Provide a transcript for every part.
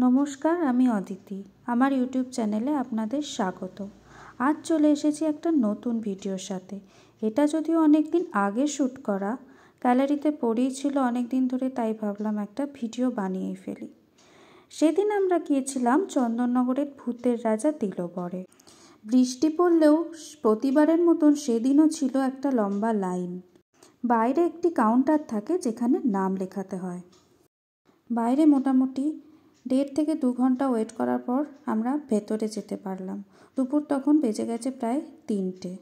নমস্কার, আমি অদিতি। আমার ইউটিউব চ্যানেলে আপনাদের স্বাগত। আজ চলে এসেছি একটা নতুন ভিডিওর সাথে। এটা যদিও অনেক দিন আগে শ্যুট করা, গ্যালারিতে পড়েই ছিল অনেক দিন ধরে, তাই ভাবলাম একটা ভিডিও বানিয়ে ফেলি। সেদিন আমরা গিয়েছিলাম চন্দননগরের ভূতের রাজা তিলবরে। বৃষ্টি পড়লেও প্রতিবারের মতন সেদিনও ছিল একটা লম্বা লাইন। বাইরে একটি কাউন্টার থাকে যেখানে নাম লেখাতে হয়। বাইরে মোটামুটি 1.5 থেকে 2 ঘন্টা ওয়েট করার পর আমরা ভেতরে যেতে পারলাম। দুপুর তখন বেজে গেছে প্রায় 3টে।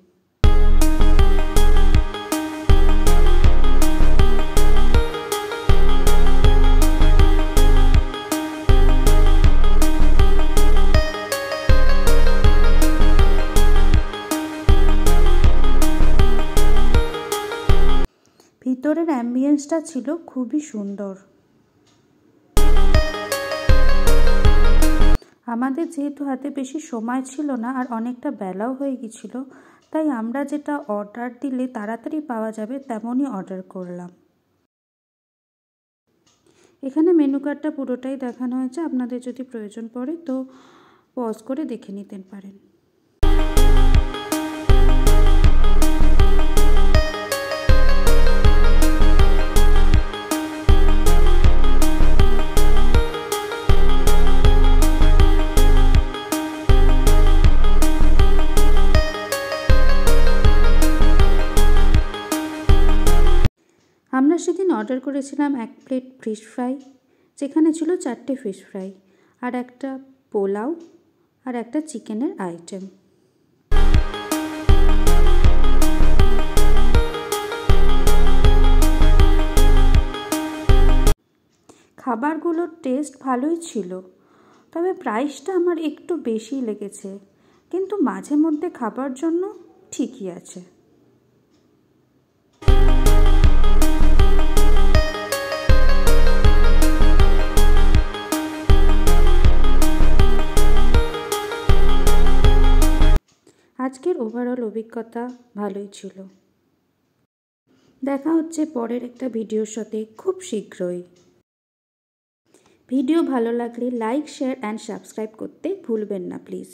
ভিতরের অ্যাম্বিয়েন্সটা ছিল খুবই সুন্দর। আমাদের যেহেতু হাতে বেশি সময় ছিল না আর অনেকটা বেলাও হয়ে গিয়েছিল, তাই আমরা যেটা অর্ডার দিলে তাড়াতাড়ি পাওয়া যাবে তেমনই অর্ডার করলাম। এখানে মেনু কার্ডটা পুরোটাই দেখানো হয়েছে, আপনাদের যদি প্রয়োজন পড়ে তো পজ করে দেখে নিতে পারেন। আমরা সেদিন অর্ডার করেছিলাম 1 প্লেট ফিশ ফ্রাই, যেখানে ছিল 4টে ফিশ ফ্রাই আর একটা পোলাও আর একটা চিকেনের আইটেম। খাবারগুলোর টেস্ট ভালোই ছিল, তবে প্রাইসটা আমার একটু বেশি লেগেছে, কিন্তু মাঝে মধ্যে খাবার জন্য ঠিকই আছে। আজকের ওভারঅল অভিজ্ঞতা ভালোই ছিল। দেখা হচ্ছে পরের একটা ভিডিওর সাথে খুব শীঘ্রই। ভিডিও ভালো লাগলে লাইক, শেয়ার অ্যান্ড সাবস্ক্রাইব করতে ভুলবেন না প্লিজ।